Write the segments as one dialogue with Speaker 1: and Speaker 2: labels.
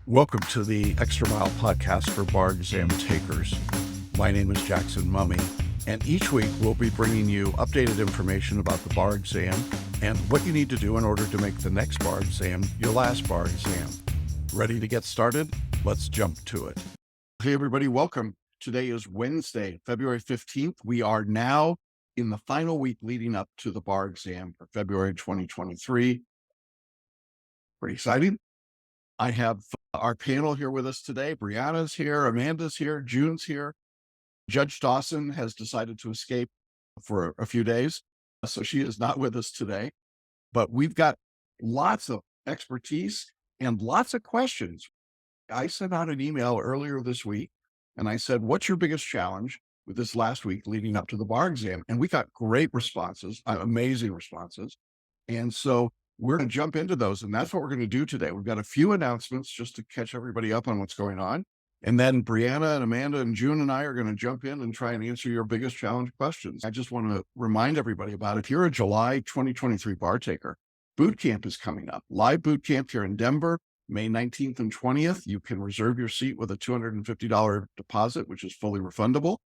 Speaker 1: Welcome to the Extra Mile podcast for bar exam takers. My name is Jackson Mummy, and each week we'll be bringing you updated information about the bar exam and what you need to do in order to make the next bar exam your last bar exam. Ready to get started? Let's jump to it. Hey everybody, welcome. Today is Wednesday, February 15th. We are now in the final week leading up to the bar exam for February 2023. Pretty exciting. I have our panel here with us today. Brianna's here, Amanda's here, June's here. Judge Dawson has decided to escape for a few days, so she is not with us today. But we've got lots of expertise and lots of questions. I sent out an email earlier this week, and I said, what's your biggest challenge with this last week leading up to the bar exam? And we got great responses, amazing responses. And so we're going to jump into those, and that's what we're going to do today. We've got a few announcements just to catch everybody up on what's going on. And then Brianna and Amanda and June and I are going to jump in and try and answer your biggest challenge questions. I just want to remind everybody about, if you're a July 2023 bar taker, boot camp is coming up. Live boot camp here in Denver, May 19th and 20th. You can reserve your seat with a $250 deposit, which is fully refundable.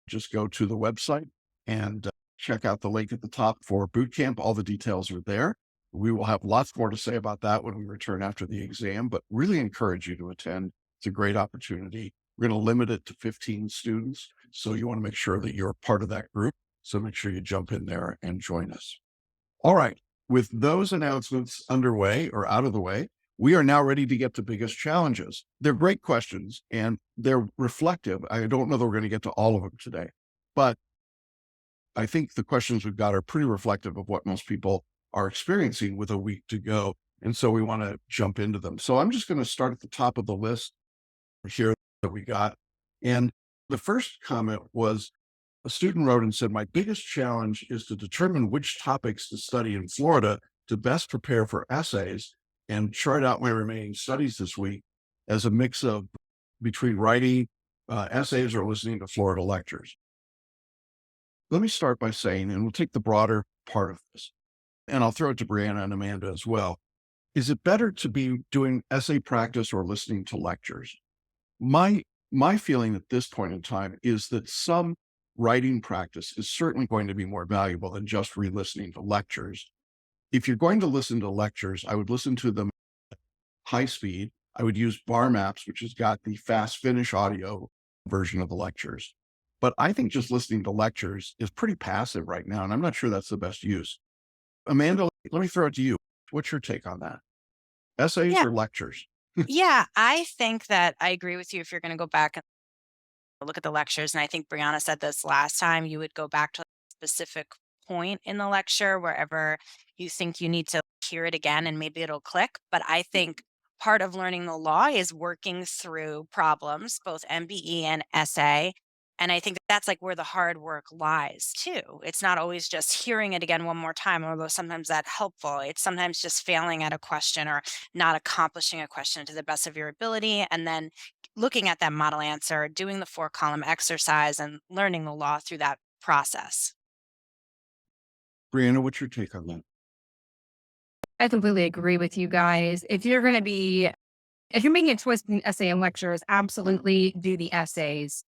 Speaker 1: Just go to the website and check out the link at the top for boot camp. All the details are there. We will have lots more to say about that when we return after the exam, but really encourage you to attend. It's a great opportunity. We're going to limit it to 15 students, so you want to make sure that you're part of that group. So make sure you jump in there and join us. All right. With those announcements underway or out of the way, we are now ready to get to biggest challenges. They're great questions and they're reflective. I don't know that we're going to get to all of them today, but I think the questions we've got are pretty reflective of what most people are experiencing with a week to go. And so we want to jump into them. So I'm just going to start at the top of the list here that we got. And the first comment was, a student wrote and said, my biggest challenge is to determine which topics to study in Florida to best prepare for essays and chart out my remaining studies this week as a mix of between writing essays or listening to Florida lectures. Let me start by saying, and we'll take the broader part of this, and I'll throw it to Brianna and Amanda as well. Is it better to be doing essay practice or listening to lectures? My feeling at this point in time is that some writing practice is certainly going to be more valuable than just re-listening to lectures. If you're going to listen to lectures, I would listen to them at high speed. I would use bar maps, which has got the fast finish audio version of the lectures. But I think just listening to lectures is pretty passive right now, and I'm not sure that's the best use. Amanda, let me throw it to you. What's your take on that? Essays or lectures?
Speaker 2: Yeah, I think that I agree with you if you're going to go back and look at the lectures. And I think Brianna said this last time, you would go back to a specific point in the lecture wherever you think you need to hear it again and maybe it'll click. But I think part of learning the law is working through problems, both MBE and essay. And I think that's like where the hard work lies too. It's not always just hearing it again one more time, although sometimes that's helpful. It's sometimes just failing at a question or not accomplishing a question to the best of your ability. And then looking at that model answer, doing the 4-column exercise and learning the law through that process.
Speaker 1: Brianna, what's your take on that?
Speaker 3: I completely agree with you guys. If you're making a choice between essay and lectures, absolutely do the essays.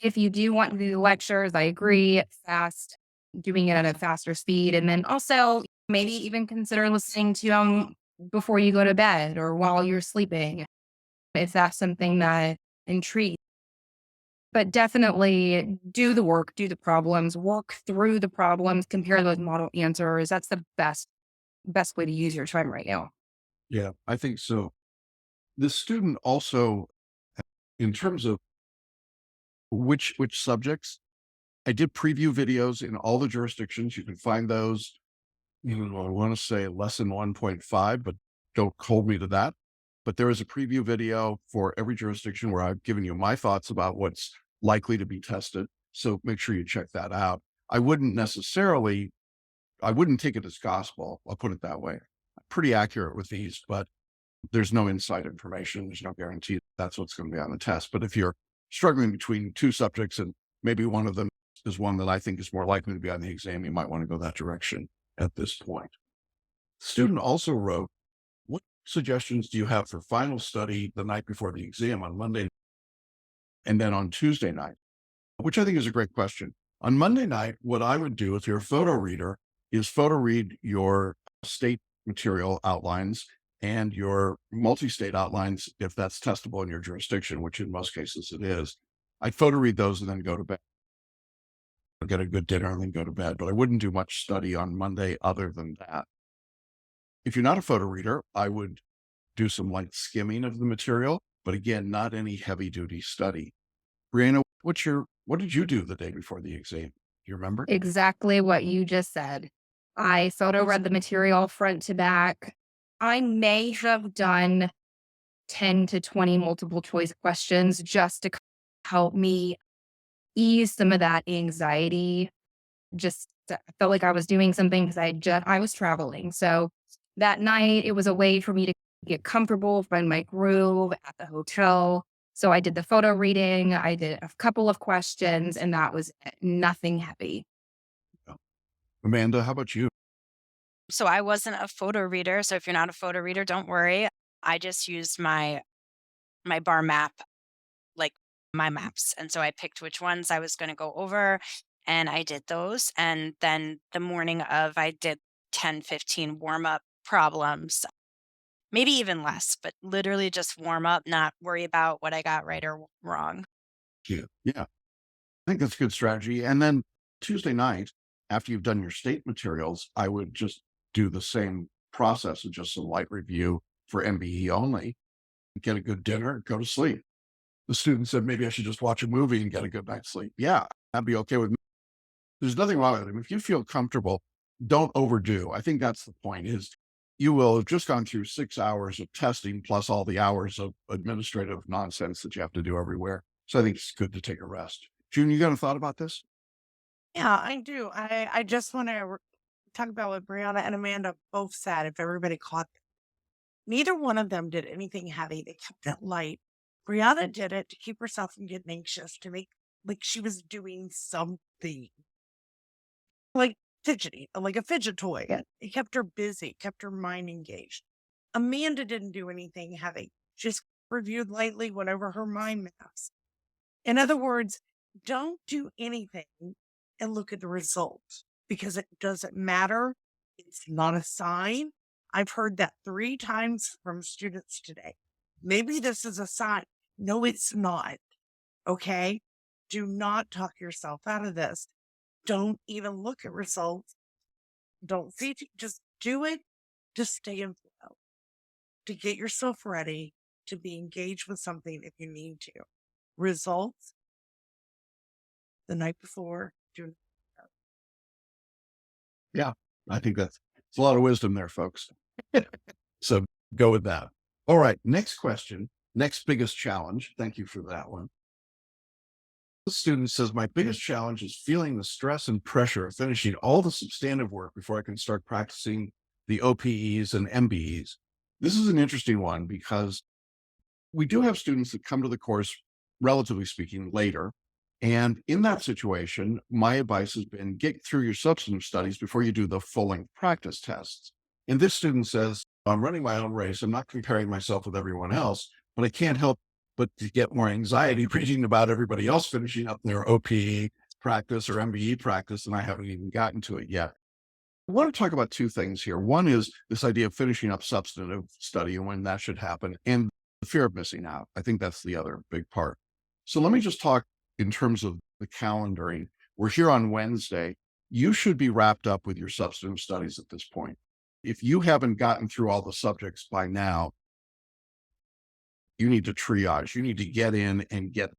Speaker 3: If you do want to do the lectures, I agree, fast, doing it at a faster speed. And then also maybe even consider listening to them before you go to bed or while you're sleeping, if that's something that intrigues. But definitely do the work, do the problems, work through the problems, compare those model answers. That's the best way to use your time right now.
Speaker 1: Yeah, I think so. The student also, in terms of which subjects, I did preview videos in all the jurisdictions. You can find those, I want to say lesson 1.5, but don't hold me to that. But there is a preview video for every jurisdiction where I've given you my thoughts about what's likely to be tested. So make sure you check that out. I wouldn't take it as gospel. I'll put it that way. I'm pretty accurate with these, but there's no inside information. There's no guarantee that's what's going to be on the test. But if you're struggling between two subjects and maybe one of them is one that I think is more likely to be on the exam, you might want to go that direction at this point. The student also wrote, what suggestions do you have for final study the night before the exam on Monday and then on Tuesday night? Which I think is a great question. On Monday night, what I would do if you're a photo reader is photo read your state material outlines and your multi-state outlines if that's testable in your jurisdiction, which in most cases it is. I'd photo read those and then go to bed. I'd get a good dinner and then go to bed, but I wouldn't do much study on Monday other than that. If you're not a photo reader, I would do some light skimming of the material, but again, not any heavy duty study. Brianna, what did you do the day before the exam? Do you remember?
Speaker 3: Exactly what you just said. I photo read the material front to back. I may have done 10 to 20 multiple choice questions just to help me ease some of that anxiety. I felt like I was doing something because I was traveling. So that night it was a way for me to get comfortable, find my groove at the hotel. So I did the photo reading, I did a couple of questions, and that was it. Nothing heavy.
Speaker 1: Amanda, how about you?
Speaker 2: So I wasn't a photo reader. So if you're not a photo reader, don't worry. I just used my bar map, like my maps. And so I picked which ones I was going to go over and I did those. And then the morning of, I did 10, 15 warm up problems, maybe even less, but literally just warm up, not worry about what I got right or wrong.
Speaker 1: Yeah. I think that's a good strategy. And then Tuesday night, after you've done your state materials, I would just do the same process of just some light review for MBE only, get a good dinner, go to sleep. The student said, maybe I should just watch a movie and get a good night's sleep. Yeah, that'd be okay with me. There's nothing wrong with it. If you feel comfortable, don't overdo. I think that's the point is you will have just gone through 6 hours of testing plus all the hours of administrative nonsense that you have to do everywhere. So I think it's good to take a rest. June, you got a thought about this?
Speaker 4: Yeah, I do. I just want to talk about what Brianna and Amanda both said, if everybody caught that. Neither one of them did anything heavy. They kept it light. Brianna did it to keep herself from getting anxious, to make like she was doing something like fidgety, like a fidget toy. It kept her busy, kept her mind engaged. Amanda didn't do anything heavy, just reviewed lightly, went over her mind maps. In other words, don't do anything and look at the results because it doesn't matter. It's not a sign. I've heard that 3 times from students today. Maybe this is a sign. No, it's not. Okay. Do not talk yourself out of this. Don't even look at results. Don't see, just do it to stay in flow, to get yourself ready, to be engaged with something if you need to. Results the night before, do not.
Speaker 1: Yeah, I think that's a lot of wisdom there, folks. So go with that. All right, next question, next biggest challenge. Thank you for that one. The student says, my biggest challenge is feeling the stress and pressure of finishing all the substantive work before I can start practicing the OPEs and MBEs. This is an interesting one because we do have students that come to the course, relatively speaking, later. And in that situation, my advice has been get through your substantive studies before you do the full-length practice tests. And this student says, I'm running my own race. I'm not comparing myself with everyone else, but I can't help but to get more anxiety reading about everybody else finishing up their OPE practice or MBE practice, and I haven't even gotten to it yet. I want to talk about 2 things here. One is this idea of finishing up substantive study and when that should happen, and the fear of missing out. I think that's the other big part. So let me just talk in terms of the calendaring. We're here on Wednesday. You should be wrapped up with your substantive studies at this point. If you haven't gotten through all the subjects by now, you need to triage. You need to get in and get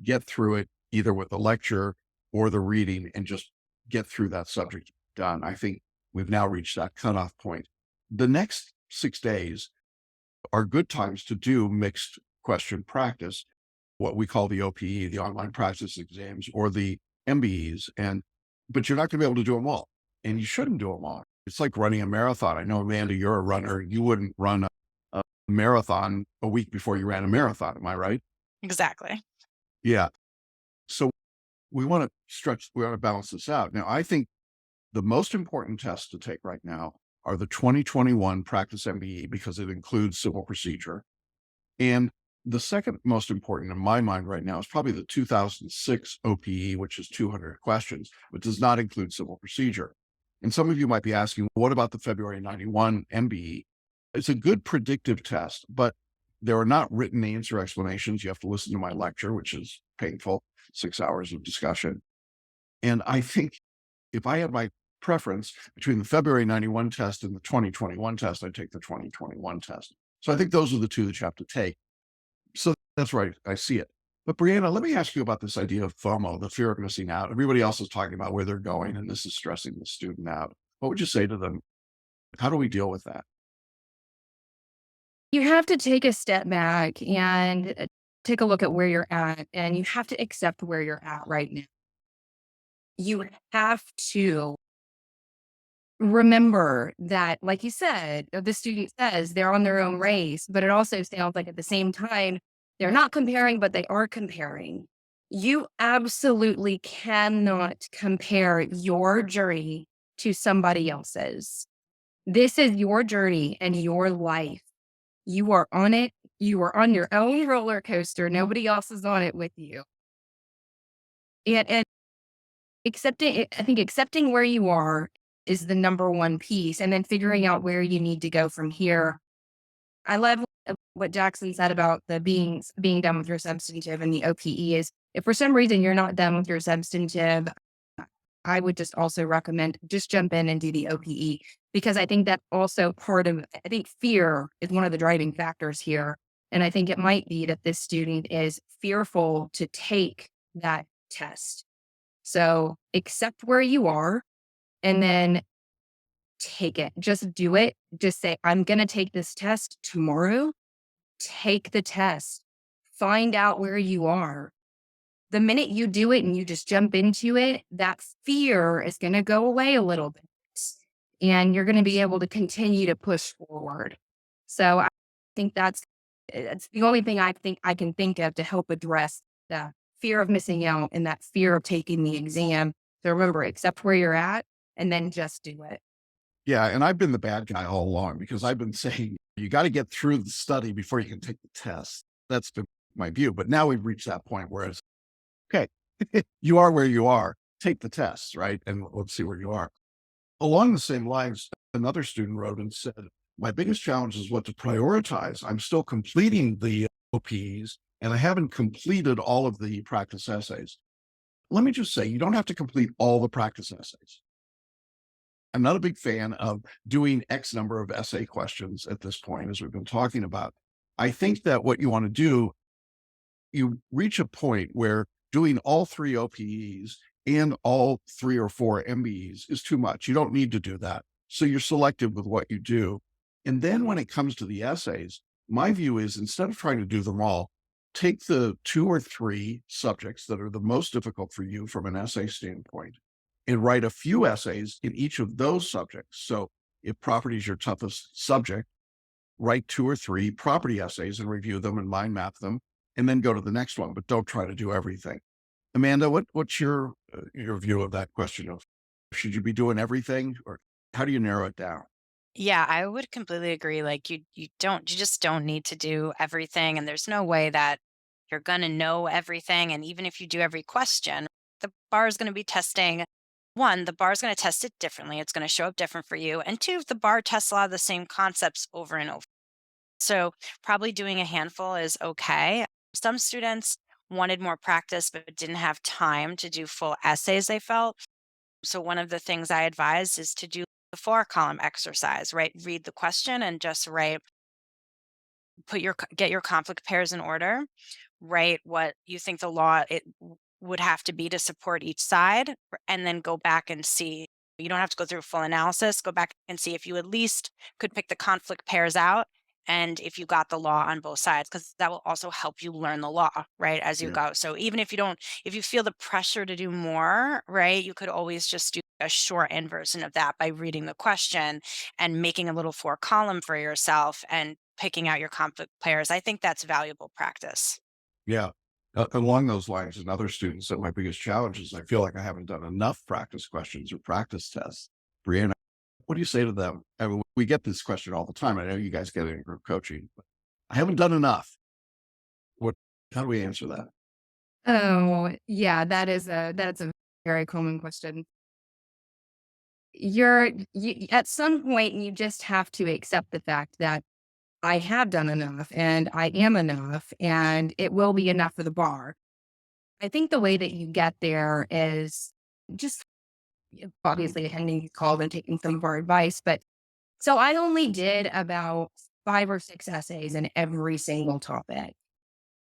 Speaker 1: get through it either with the lecture or the reading and just get through that subject done. I think we've now reached that cutoff point. The next 6 days are good times to do mixed question practice, what we call the OPE, the online practice exams, or the MBEs. But you're not going to be able to do them all, and you shouldn't do them all. It's like running a marathon. I know, Amanda, you're a runner. You wouldn't run a marathon a week before you ran a marathon. Am I right?
Speaker 2: Exactly.
Speaker 1: Yeah. So we want to balance this out. Now, I think the most important tests to take right now are the 2021 practice MBE because it includes civil procedure. And the second most important in my mind right now is probably the 2006 OPE, which is 200 questions, but does not include civil procedure. And some of you might be asking, what about the February 91 MBE? It's a good predictive test, but there are not written answer explanations. You have to listen to my lecture, which is painful, 6 hours of discussion. And I think if I had my preference between the February 91 test and the 2021 test, I'd take the 2021 test. So I think those are the two that you have to take. So that's right. I see it. But Brianna, let me ask you about this idea of FOMO, the fear of missing out. Everybody else is talking about where they're going, and this is stressing the student out. What would you say to them? How do we deal with that?
Speaker 3: You have to take a step back and take a look at where you're at, and you have to accept where you're at right now. You have to remember that, like you said, the student says they're on their own race, but it also sounds like at the same time, they're not comparing, but they are comparing. You absolutely cannot compare your journey to somebody else's. This is your journey and your life. You are on it. You are on your own roller coaster. Nobody else is on it with you. And I think accepting where you are is the number one piece, and then figuring out where you need to go from here. I love what Jackson said about the being done with your substantive and the OPE is if for some reason you're not done with your substantive, I would just also recommend just jump in and do the OPE, because I think that's also I think fear is one of the driving factors here. And I think it might be that this student is fearful to take that test. So accept where you are and then take it. Just do it. Just say, I'm going to take this test tomorrow. Take the test. Find out where you are. The minute you do it and you just jump into it, that fear is going to go away a little bit. And you're going to be able to continue to push forward. So I think it's the only thing I think I can think of to help address the fear of missing out and that fear of taking the exam. So remember, accept where you're at and then just do it.
Speaker 1: Yeah. And I've been the bad guy all along because I've been saying you got to get through the study before you can take the test. That's been my view. But now we've reached that point where it's, okay, you are where you are. Take the test, right? And let's see where you are. Along the same lines, another student wrote and said, my biggest challenge is what to prioritize. I'm still completing the OPs and I haven't completed all of the practice essays. Let me just say, you don't have to complete all the practice essays. I'm not a big fan of doing X number of essay questions at this point, as we've been talking about. I think that what you want to do, you reach a point where doing all 3 OPEs and all 3 or 4 MBEs is too much. You don't need to do that. So you're selective with what you do. And then when it comes to the essays, my view is instead of trying to do them all, take the 2 or 3 subjects that are the most difficult for you from an essay standpoint and write a few essays in each of those subjects. So if property is your toughest subject, write 2 or 3 property essays and review them and mind map them, and then go to the next one, but don't try to do everything. Amanda, what's your view of that question of should you be doing everything or how do you narrow it down?
Speaker 2: Yeah, I would completely agree. Like you just don't need to do everything. And there's no way that you're gonna know everything. And even if you do every question, the bar is gonna be testing. One, the bar is gonna test it differently. It's gonna show up different for you. And two, the bar tests a lot of the same concepts over and over. So probably doing a handful is okay. Some students wanted more practice, but didn't have time to do full essays, they felt. So one of the things I advise is to do the 4-column exercise, right? Read the question and just write, get your conflict pairs in order, write what you think the law would have to be to support each side, and then go back and see. You don't have to go through full analysis. Go back and see if you at least could pick the conflict pairs out and if you got the law on both sides, because that will also help you learn the law, right, as you
Speaker 1: Yeah.
Speaker 2: go. So even if you feel the pressure to do more, right, you could always just do a shortened version of that by reading the question and making a little 4-column for yourself and picking out your conflict pairs. I think that's valuable practice.
Speaker 1: Yeah. Along those lines, and other students said my biggest challenge is I feel like I haven't done enough practice questions or practice tests. Brianna, What do you say to them? I mean, we get this question all the time. I know you guys get it in group coaching, but I haven't done enough. How do we answer that?
Speaker 3: Oh, yeah, that's a very common question. At some point, you just have to accept the fact that I have done enough and I am enough and it will be enough for the bar. I think the way that you get there is just obviously attending these calls and taking some of our advice. But so I only did about 5 or 6 essays in every single topic.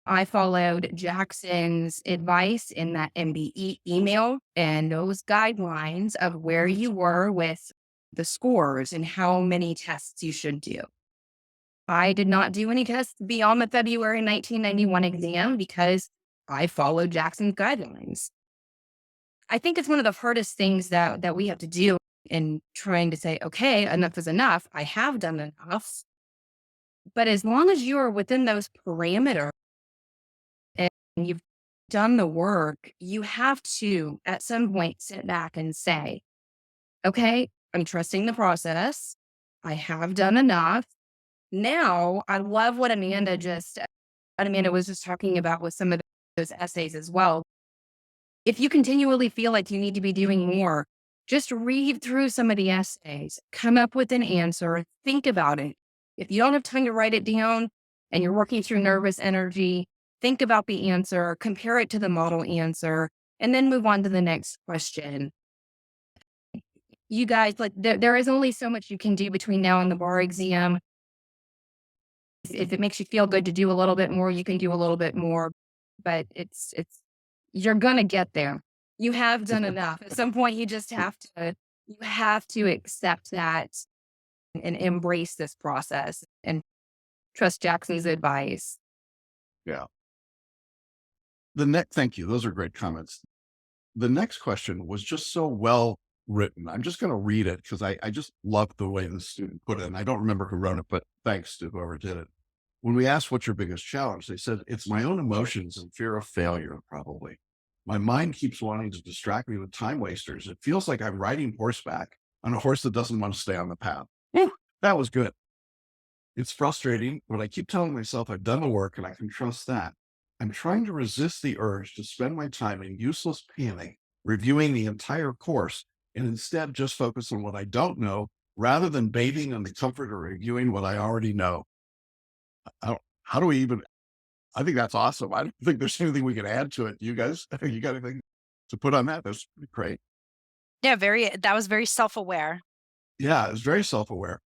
Speaker 3: I followed Jackson's advice in that MBE email and those guidelines of where you were with the scores and how many tests you should do. I did not do any tests beyond the February 1991 exam because I followed Jackson's guidelines. I think it's one of the hardest things that we have to do in trying to say, okay, enough is enough. I have done enough. But as long as you are within those parameters and you've done the work, you have to at some point sit back and say, okay, I'm trusting the process. I have done enough. Now, I love what Amanda was just talking about with some of those essays as well. If you continually feel like you need to be doing more, just read through some of the essays, come up with an answer, think about it. If you don't have time to write it down and you're working through nervous energy, think about the answer, compare it to the model answer, and then move on to the next question. You guys, like there is only so much you can do between now and the bar exam. If it makes you feel good to do a little bit more, you can do a little bit more, but you're going to get there. You have done enough. At some point, you have to accept that and embrace this process and trust Jackson's advice.
Speaker 1: Yeah. Thank you. Those are great comments. The next question was just so well written. I'm just going to read it because I just love the way the student put it. And I don't remember who wrote it, but thanks to whoever did it. When we asked what's your biggest challenge, they said, it's my own emotions and fear of failure, probably. My mind keeps wanting to distract me with time wasters. It feels like I'm riding horseback on a horse that doesn't want to stay on the path. Whew, that was good. It's frustrating, but I keep telling myself I've done the work and I can trust that. I'm trying to resist the urge to spend my time in useless panic, reviewing the entire course, and instead just focus on what I don't know rather than bathing in the comfort of reviewing what I already know. How do we even, I think that's awesome. I don't think there's anything we can add to it. You guys, I think you got anything to put on that? That's great.
Speaker 2: Yeah, that was very self-aware.
Speaker 1: Yeah, it was very self-aware.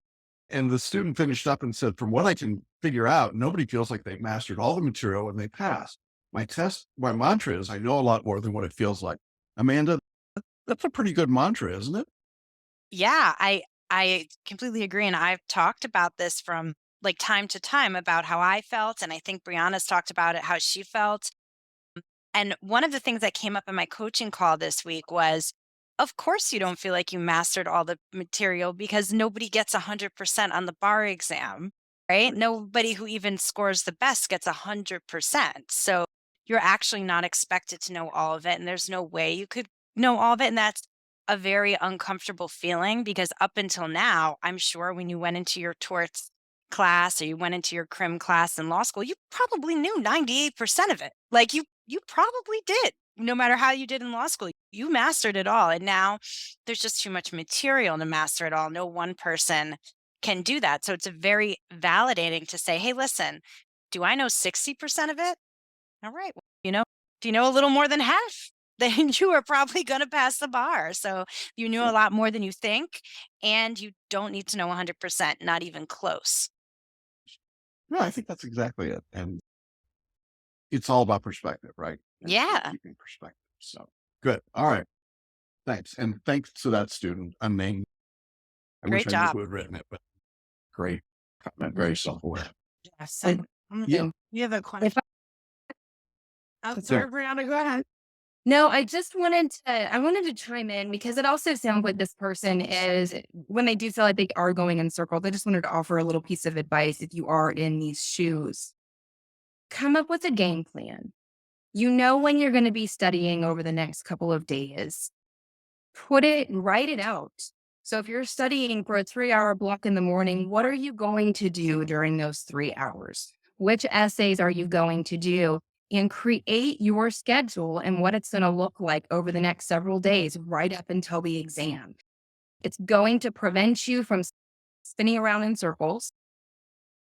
Speaker 1: And the student finished up and said, from what I can figure out, nobody feels like they've mastered all the material when they passed. My mantra is, I know a lot more than what it feels like. Amanda, that's a pretty good mantra, isn't it?
Speaker 2: Yeah, I completely agree. And I've talked about this from like time to time about how I felt. And I think Brianna's talked about it, how she felt. And one of the things that came up in my coaching call this week was, of course, you don't feel like you mastered all the material because nobody gets 100% on the bar exam, right? Nobody who even scores the best gets 100%. So you're actually not expected to know all of it. And there's no way you could know all of it. And that's a very uncomfortable feeling because up until now, I'm sure when you went into your torts class or you went into your crim class in law school, you probably knew 98% of it. Like you probably did. No matter how you did in law school, you mastered it all. And now there's just too much material to master it all. No one person can do that. So it's a very validating to say, hey, listen, do I know 60% of it? All right. Well, if you know a little more than half, then you are probably going to pass the bar. So you knew a lot more than you think, and you don't need to know 100%, not even close.
Speaker 1: No, I think that's exactly it. And it's all about perspective, right? And
Speaker 2: Yeah.
Speaker 1: keeping perspective. So good. All right. Thanks. And thanks to that student, unnamed. I
Speaker 2: Great
Speaker 1: wish I knew
Speaker 2: job.
Speaker 1: who had written it, but great comment, very self-aware.
Speaker 4: Yes.
Speaker 3: And
Speaker 1: Yeah.
Speaker 4: You have a question.
Speaker 3: if I,
Speaker 4: I'm sorry, Brianna, go ahead.
Speaker 3: no, I wanted to chime in because it also sounds like this person is, when they do feel like they are going in circles, I just wanted to offer a little piece of advice if you are in these shoes. Come up with a game plan. You know when you're going to be studying over the next couple of days. Write it out. So if you're studying for a 3-hour block in the morning, what are you going to do during those 3 hours? Which essays are you going to do? And create your schedule and what it's going to look like over the next several days, right up until the exam. It's going to prevent you from spinning around in circles.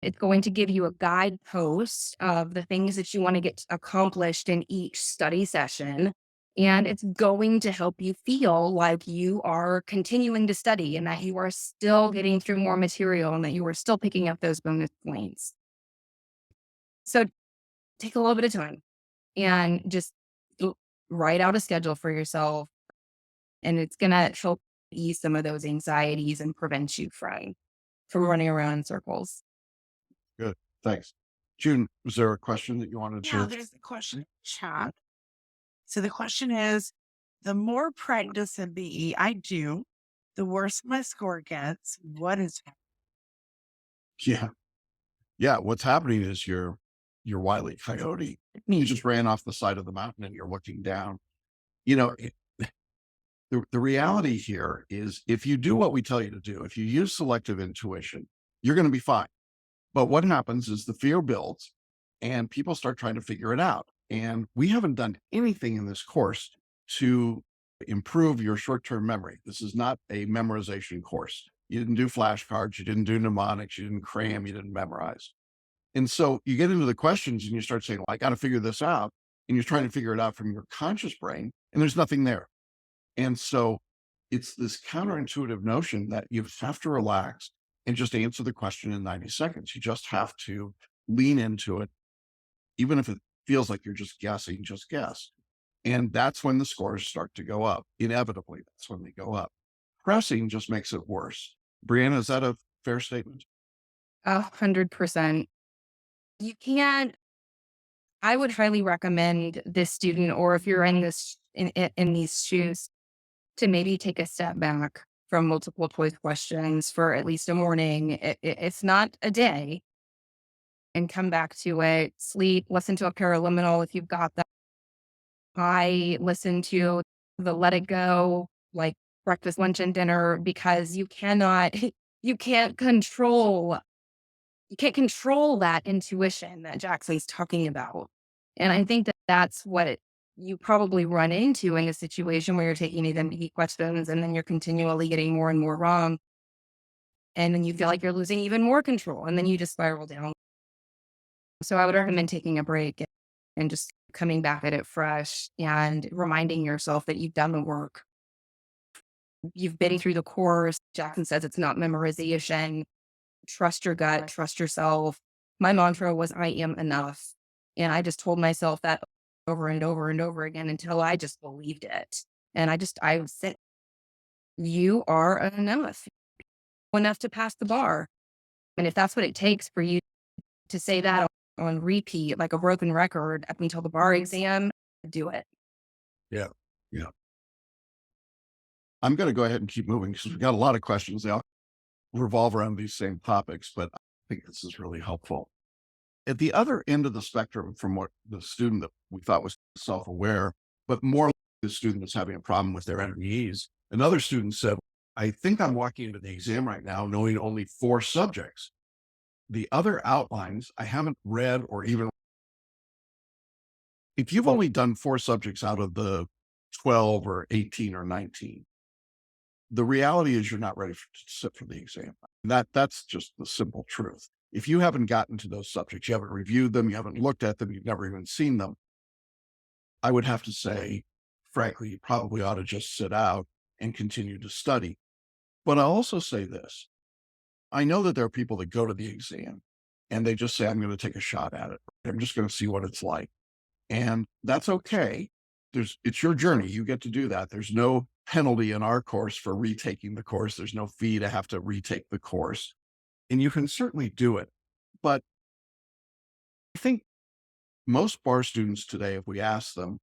Speaker 3: It's going to give you a guidepost of the things that you want to get accomplished in each study session. And it's going to help you feel like you are continuing to study and that you are still getting through more material and that you are still picking up those bonus points. So take a little bit of time and just write out a schedule for yourself. And it's going to help ease some of those anxieties and prevent you from running around in circles.
Speaker 1: Good. Thanks. June, was there a question that you wanted
Speaker 4: Yeah,
Speaker 1: to?
Speaker 4: there's a question in chat. So the question is, the more practice in BE I do, the worse my score gets. What is
Speaker 1: Yeah. Yeah. What's happening is you're Wile E. Coyote. You just ran off the side of the mountain and you're looking down. You know, the reality here is if you do what we tell you to do, if you use selective intuition, you're going to be fine. But what happens is the fear builds and people start trying to figure it out. And we haven't done anything in this course to improve your short-term memory. This is not a memorization course. You didn't do flashcards, you didn't do mnemonics, you didn't cram, you didn't memorize. And so you get into the questions and you start saying, well, I got to figure this out. And you're trying to figure it out from your conscious brain, and there's nothing there. And so it's this counterintuitive notion that you have to relax and just answer the question in 90 seconds. You just have to lean into it. Even if it feels like you're just guessing, just guess. And that's when the scores start to go up. Inevitably, that's when they go up. Pressing just makes it worse. Brianna, is that a fair statement?
Speaker 3: 100%. You can't, I would highly recommend this student, or if you're in these shoes, to maybe take a step back from multiple choice questions for at least a morning. It's not a day, and come back to it. Sleep, listen to a paraliminal if you've got that. I listen to the Let It Go, like breakfast, lunch, and dinner, because you cannot, you can't control that intuition that Jackson's talking about. And I think that that's what you probably run into in a situation where you're taking identity questions and then you're continually getting more and more wrong. And then you feel like you're losing even more control and then you just spiral down. So I would recommend taking a break and just coming back at it fresh and reminding yourself that you've done the work. You've been through the course. Jackson says it's not memorization. Trust your gut, trust yourself. My mantra was, I am enough. And I just told myself that over and over and over again until I just believed it. And I said, you are enough to pass the bar. And if that's what it takes for you to say that on repeat, like a broken record up until the bar exam, do it.
Speaker 1: Yeah. Yeah. I'm going to go ahead and keep moving because we've got a lot of questions. They all revolve around these same topics, but I think this is really helpful. At the other end of the spectrum from what the student that we thought was self-aware, but more like the student that's having a problem with their NEs, another student said, I think I'm walking into the exam right now knowing only 4 subjects. The other outlines I haven't read or even. If you've only done 4 subjects out of the 12 or 18 or 19, the reality is you're not ready to sit for the exam. That's just the simple truth. If you haven't gotten to those subjects, you haven't reviewed them, you haven't looked at them, you've never even seen them, I would have to say, frankly, you probably ought to just sit out and continue to study. But I'll also say this. I know that there are people that go to the exam and they just say, I'm going to take a shot at it. I'm just going to see what it's like. And that's okay. It's your journey. You get to do that. There's no penalty in our course for retaking the course. There's no fee to have to retake the course. And you can certainly do it. But I think most bar students today, if we ask them,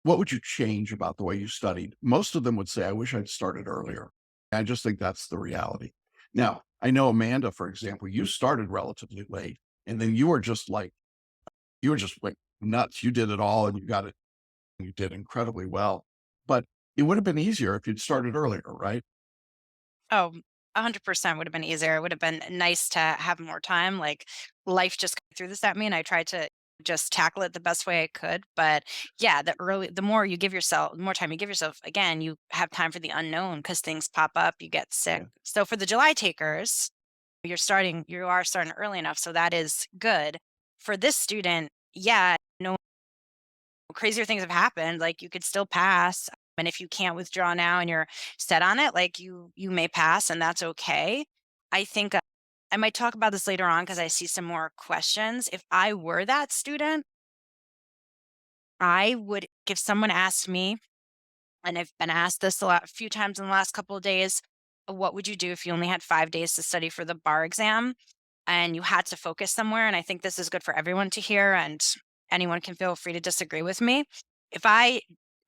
Speaker 1: what would you change about the way you studied? Most of them would say, I wish I'd started earlier. I just think that's the reality. Now, I know Amanda, for example, you started relatively late, and then you were just like nuts. You did it all and you got it. You did incredibly well. But it would have been easier if you'd started earlier, right?
Speaker 2: Oh, 100% would have been easier. It would have been nice to have more time. Like life just threw this at me and I tried to just tackle it the best way I could. But yeah, the more you give yourself, the more time you give yourself, again, you have time for the unknown because things pop up, you get sick.
Speaker 1: Yeah.
Speaker 2: So for the July takers, you are starting early enough. So that is good. For this student, yeah, no crazier things have happened. Like you could still pass. And if you can't withdraw now and you're set on it, like you may pass and that's okay. I think I might talk about this later on because I see some more questions. If I were that student, I would, if someone asked me, and I've been asked this a few times in the last couple of days, what would you do if you only had 5 days to study for the bar exam and you had to focus somewhere? And I think this is good for everyone to hear, and anyone can feel free to disagree with me. If I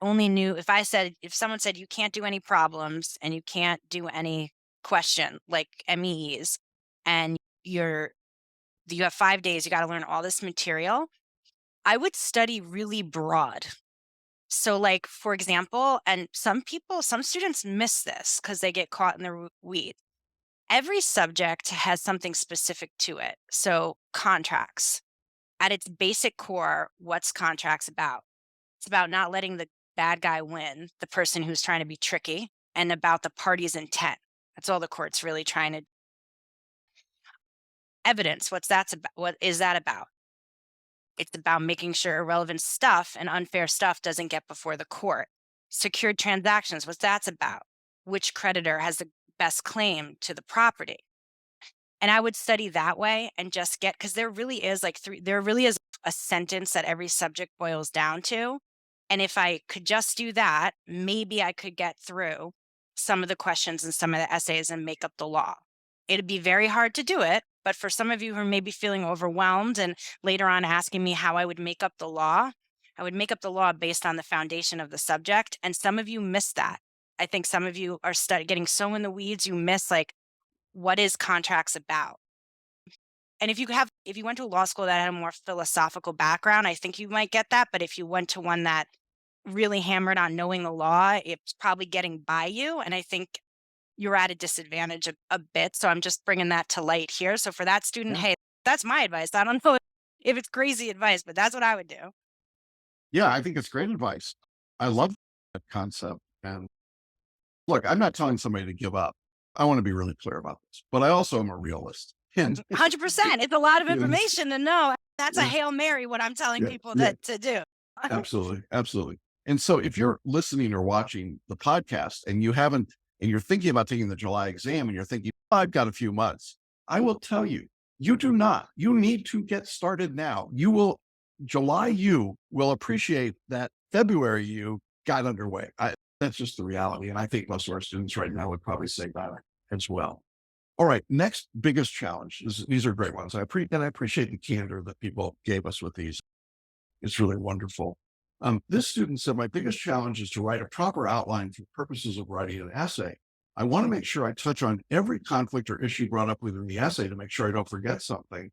Speaker 2: if someone said you can't do any problems and you can't do any question like MEEs, and you have 5 days, you got to learn all this material, I would study really broad. So, like, for example, and some students miss this because they get caught in the weeds. Every subject has something specific to it. So, contracts, at its basic core, what's contracts about? It's about not letting the bad guy win, the person who's trying to be tricky, and about the party's intent. That's all the court's really trying to evidence. What is that about? It's about making sure irrelevant stuff and unfair stuff doesn't get before the court. Secured transactions, what that's about. Which creditor has the best claim to the property? And I would study that way and just because there really is a sentence that every subject boils down to. And if I could just do that, maybe I could get through some of the questions and some of the essays and make up the law. It'd be very hard to do it, but for some of you who are maybe feeling overwhelmed and later on asking me how I would make up the law, I would make up the law based on the foundation of the subject. And some of you miss that. I think some of you are getting so in the weeds, you miss like, what is contracts about? And if you went to a law school that had a more philosophical background, I think you might get that. But if you went to one that really hammered on knowing the law, it's probably getting by you. And I think you're at a disadvantage a bit. So I'm just bringing that to light here. So for that student,
Speaker 1: Yeah.
Speaker 2: hey, that's my advice. I don't know if it's crazy advice, but that's what I would do.
Speaker 1: Yeah, I think it's great advice. I love that concept. And look, I'm not telling somebody to give up. I want to be really clear about this, but I also am a realist. And
Speaker 2: 100%. It's a lot of
Speaker 1: Yes.
Speaker 2: information to know. That's a
Speaker 1: Yes.
Speaker 2: Hail Mary, what I'm telling
Speaker 1: Yeah.
Speaker 2: people
Speaker 1: Yeah.
Speaker 2: that to do.
Speaker 1: Absolutely. Absolutely. And so if you're listening or watching the podcast and you're thinking about taking the July exam and you're thinking, "Oh, I've got a few months," I will tell you, you do not. You need to get started now. July you will appreciate that February you got underway. That's just the reality. And I think most of our students right now would probably say that as well. All right. Next biggest challenge. These are great ones. I appreciate the candor that people gave us with these. It's really wonderful. This student said, my biggest challenge is to write a proper outline for purposes of writing an essay. I want to make sure I touch on every conflict or issue brought up within the essay to make sure I don't forget something.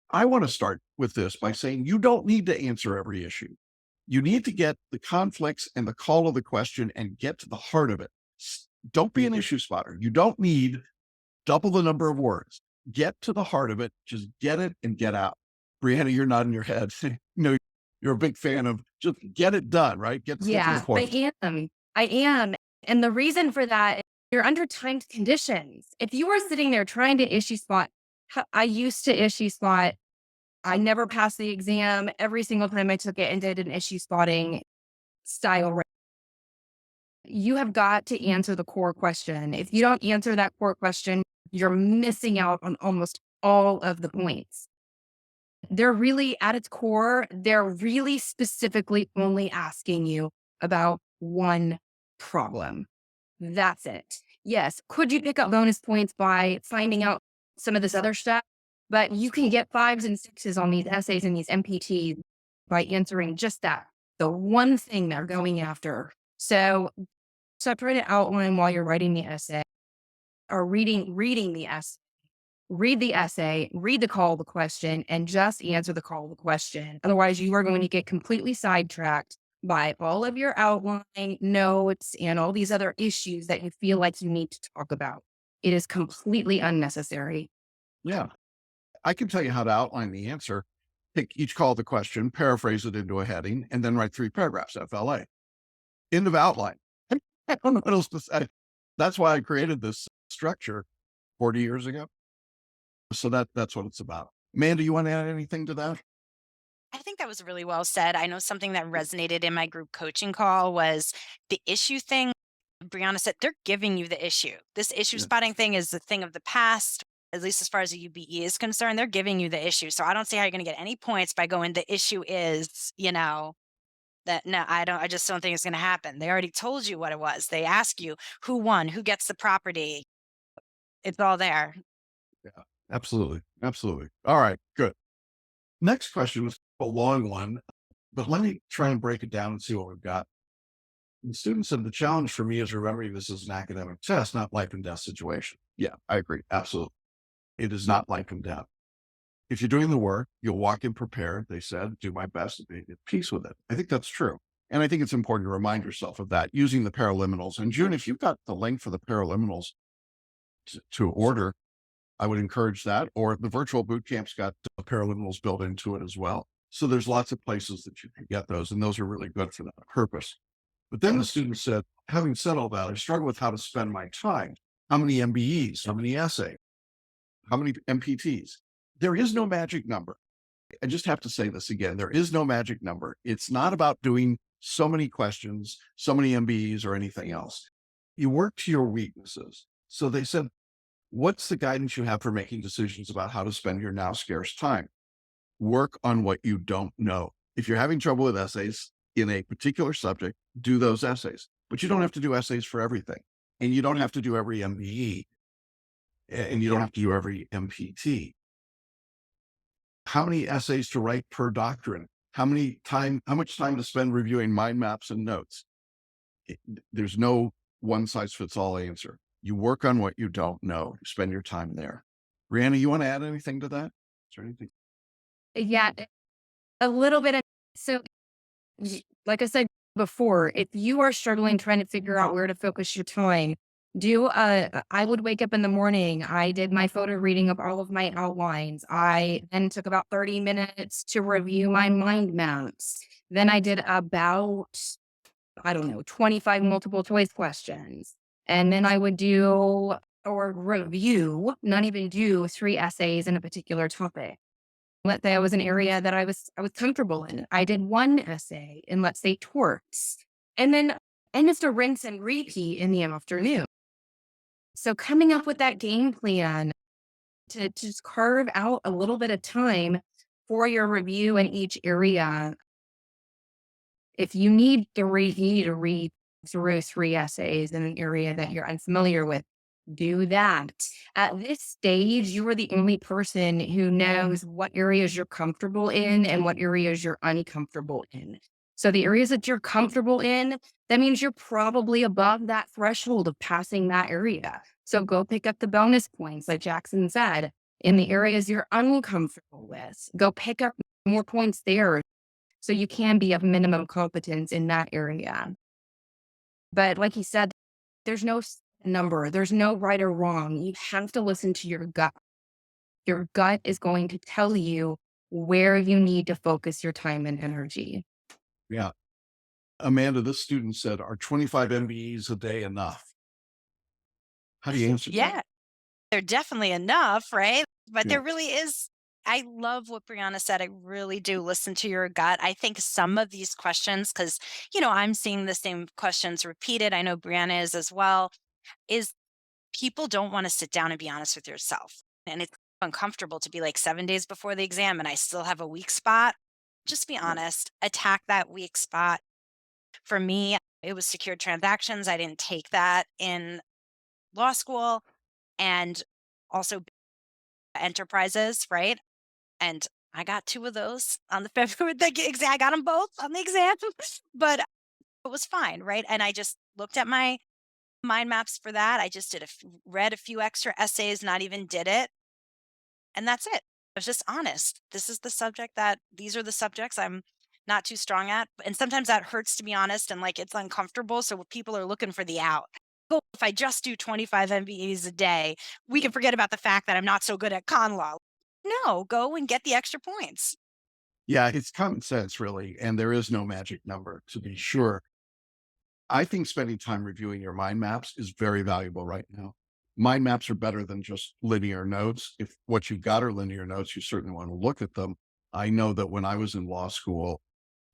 Speaker 1: I want to start with this by saying you don't need to answer every issue. You need to get the conflicts and the call of the question and get to the heart of it. Don't be an issue spotter. You don't need double the number of words. Get to the heart of it. Just get it and get out. Brianna, you're nodding your head. You're a big fan of just get it done, right? Get to the
Speaker 3: Yeah,
Speaker 1: point.
Speaker 3: I am. And the reason for that is you're under timed conditions. If you are sitting there trying to issue spot, I used to issue spot. I never passed the exam. Every single time I took it and did an issue spotting style. You have got to answer the core question. If you don't answer that core question, you're missing out on almost all of the points. They're really at its core, they're really specifically only asking you about one problem. That's it. Yes. Could you pick up bonus points by finding out some of this other stuff? But you can get 5s and 6s on these essays and these MPTs by answering just that, the one thing they're going after. So separate it outline while you're writing the essay or reading the essay. Read the essay, read the call of the question, and just answer the call of the question. Otherwise, you are going to get completely sidetracked by all of your outline notes and all these other issues that you feel like you need to talk about. It is completely unnecessary.
Speaker 1: Yeah. I can tell you how to outline the answer. Take each call the question, paraphrase it into a heading, and then write 3 paragraphs, FLA. End of outline. I don't know what else to say. That's why I created this structure 40 years ago. So that's what it's about. Amanda, you want to add anything to that?
Speaker 2: I think that was really well said. I know something that resonated in my group coaching call was the issue thing. Brianna said they're giving you the issue. This issue
Speaker 1: Yeah.
Speaker 2: spotting thing is the thing of the past, at least as far as the UBE is concerned. They're giving you the issue. So I don't see how you're going to get any points by going, the issue is, that no, I just don't think it's going to happen. They already told you what it was. They ask you who won, who gets the property. It's all there.
Speaker 1: Yeah, absolutely. Absolutely. All right, good. Next question was a long one, but let me try and break it down and see what we've got. The student said the challenge for me is remembering this is an academic test, not life and death situation. Yeah, I agree. Absolutely. It is not life and death. If you're doing the work, you'll walk in prepared. They said, do my best to be at peace with it. I think that's true. And I think it's important to remind yourself of that using the paraliminals. And June, if you've got the link for the paraliminals to order, I would encourage that. Or the virtual boot camp's got paraliminals built into it as well. So there's lots of places that you can get those, and those are really good for that purpose. But then the student said, having said all that, I struggle with how to spend my time. How many MBEs? How many essays? How many MPTs? There is no magic number. I just have to say this again. There is no magic number. It's not about doing so many questions, so many MBEs or anything else. You work to your weaknesses. So they said, what's the guidance you have for making decisions about how to spend your now scarce time? Work on what you don't know. If you're having trouble with essays in a particular subject, do those essays. But you don't have to do essays for everything. And you don't have to do every MBE. And you don't have to do every MPT. How many essays to write per doctrine? How much time to spend reviewing mind maps and notes? There's no one size fits all answer. You work on what you don't know. Spend your time there. Brianna, you want to add anything to that? Is there anything?
Speaker 3: Yeah, a little bit of, so like I said before, if you are struggling trying to figure out where to focus your time, I would wake up in the morning. I did my photo reading of all of my outlines. I then took about 30 minutes to review my mind maps. Then I did about, 25 multiple choice questions. And then I would do or review, not even do 3 essays in a particular topic. Let's say I was an area that I was comfortable in. I did 1 essay in, let's say, torts, and just a rinse and repeat in the afternoon. So coming up with that game plan to just carve out a little bit of time for your review in each area. If you need to read through 3 essays in an area that you're unfamiliar with, do that. At this stage, you are the only person who knows what areas you're comfortable in and what areas you're uncomfortable in. So the areas that you're comfortable in, that means you're probably above that threshold of passing that area. So go pick up the bonus points, like Jackson said, in the areas you're uncomfortable with. Go pick up more points there so you can be of minimum competence in that area. But like he said, there's no number, there's no right or wrong. You have to listen to your gut. Your gut is going to tell you where you need to focus your time and energy.
Speaker 1: Yeah. Amanda, this student said, are 25 MBEs a day enough? How do you answer that?
Speaker 2: Yeah, they're definitely enough, right? But
Speaker 1: Yeah.
Speaker 2: there really is. I love what Brianna said. I really do listen to your gut. I think some of these questions, because, I'm seeing the same questions repeated. I know Brianna is as well, is people don't want to sit down and be honest with yourself. And it's uncomfortable to be like 7 days before the exam and I still have a weak spot. Just be honest, attack that weak spot. For me, it was secured transactions. I didn't take that in law school, and also enterprises, right? And I got 2 of those on the February the exam. I got them both on the exam, but it was fine, right? And I just looked at my mind maps for that. I just read a few extra essays, not even did it, and that's it. I was just honest. These are the subjects I'm not too strong at. And sometimes that hurts, to be honest, and like it's uncomfortable. So people are looking for the out. Oh, if I just do 25 MBEs a day, we can forget about the fact that I'm not so good at con law. No, go and get the extra points.
Speaker 1: Yeah, it's common sense, really. And there is no magic number, to be sure. I think spending time reviewing your mind maps is very valuable right now. Mind maps are better than just linear notes. If what you've got are linear notes, you certainly want to look at them. I know that when I was in law school,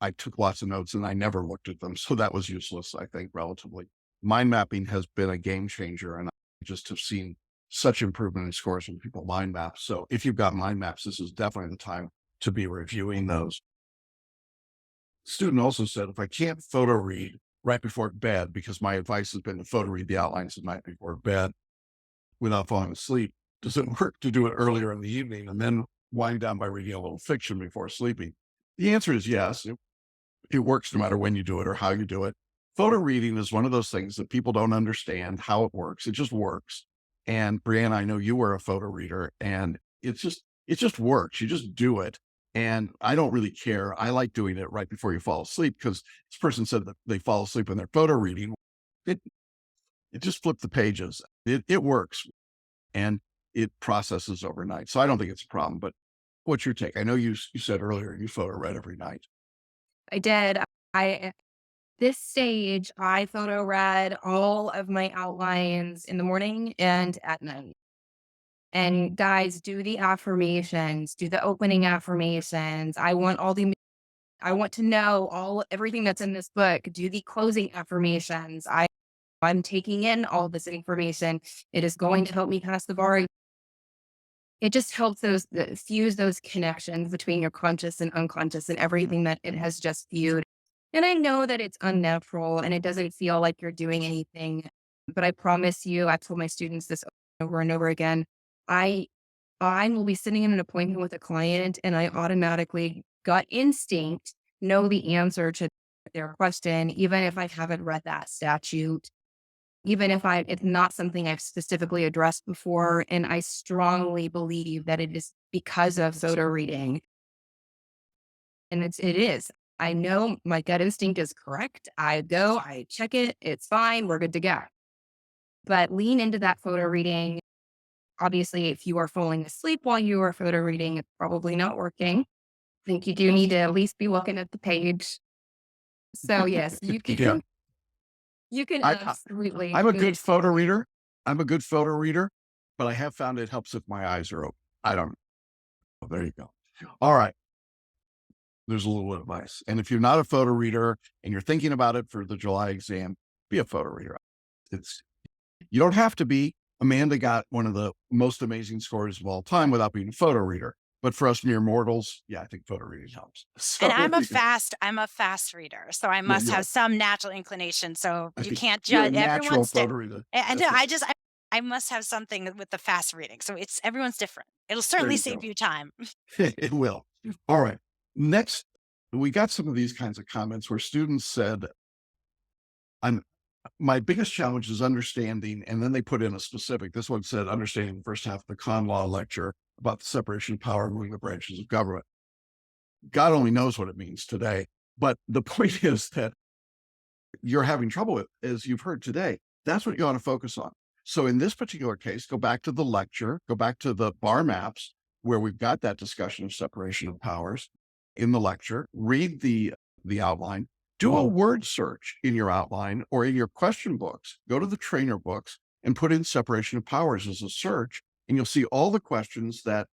Speaker 1: I took lots of notes and I never looked at them. So that was useless, I think, relatively. Mind mapping has been a game changer. And I just have seen such improvement in scores when people mind map. So if you've got mind maps, this is definitely the time to be reviewing those. Student also said, if I can't photo read right before bed, because my advice has been to photo read the outlines the night before bed without falling asleep, does it work to do it earlier in the evening and then wind down by reading a little fiction before sleeping? The answer is yes. It works no matter when you do it or how you do it. Photo reading is one of those things that people don't understand how it works. It just works. And Brianna, I know you were a photo reader, and it just works. You just do it. And I don't really care. I like doing it right before you fall asleep, because this person said that they fall asleep when they're photo reading. It just flip the pages. It works, and it processes overnight. So I don't think it's a problem. But what's your take? I know you said earlier you photo read every night.
Speaker 3: I did. I This stage, I photo read all of my outlines in the morning and at night. And guys, do the affirmations, do the opening affirmations. I want to know everything that's in this book. Do the closing affirmations. I'm taking in all this information. It is going to help me pass the bar. It just helps fuse those connections between your conscious and unconscious and everything that it has just viewed. And I know that it's unnatural and it doesn't feel like you're doing anything, but I promise you, I've told my students this over and over again. I I will be sitting in an appointment with a client and I automatically, gut instinct, know the answer to their question, even if I haven't read that statute, even if it's not something I've specifically addressed before. And I strongly believe that it is because of photo reading. And it is. I know my gut instinct is correct. I check it, it's fine, we're good to go. But lean into that photo reading. Obviously, if you are falling asleep while you are photo reading, it's probably not working. I think you do need to at least be looking at the page. So yes, you can
Speaker 1: Yeah.
Speaker 3: you can
Speaker 1: I,
Speaker 3: absolutely.
Speaker 1: I'm a good photo reader. I'm a good photo reader, but I have found it helps if my eyes are open. I don't know. There you go. All right. There's a little advice. And if you're not a photo reader and you're thinking about it for the July exam, be a photo reader. You don't have to be. Amanda got one of the most amazing scores of all time without being a photo reader. But for us mere mortals, yeah, I think photo reading helps. So
Speaker 2: And I'm a
Speaker 1: you
Speaker 2: fast reader, so I
Speaker 1: yeah,
Speaker 2: must have some natural inclination. So
Speaker 1: I
Speaker 2: you
Speaker 1: think
Speaker 2: can't
Speaker 1: you're a
Speaker 2: judge.
Speaker 1: natural
Speaker 2: Everyone's
Speaker 1: photo reader.
Speaker 2: and
Speaker 1: That's right.
Speaker 2: I must have something with the fast reading. So everyone's different. It'll
Speaker 1: There
Speaker 2: certainly
Speaker 1: you
Speaker 2: save
Speaker 1: go.
Speaker 2: you time.
Speaker 1: It will. All right. Next, we got some of these kinds of comments where students said, my biggest challenge is understanding, and then they put in a specific. This one said, understanding the first half of the con law lecture about the separation of power among the branches of government. God only knows what it means today. But the point is that you're having trouble with, as you've heard today. That's what you want to focus on. So in this particular case, go back to the lecture, go back to the bar maps where we've got that discussion of separation of powers in the lecture, read the outline, do a word search in your outline or in your question books, go to the trainer books and put in separation of powers as a search, and you'll see all the questions that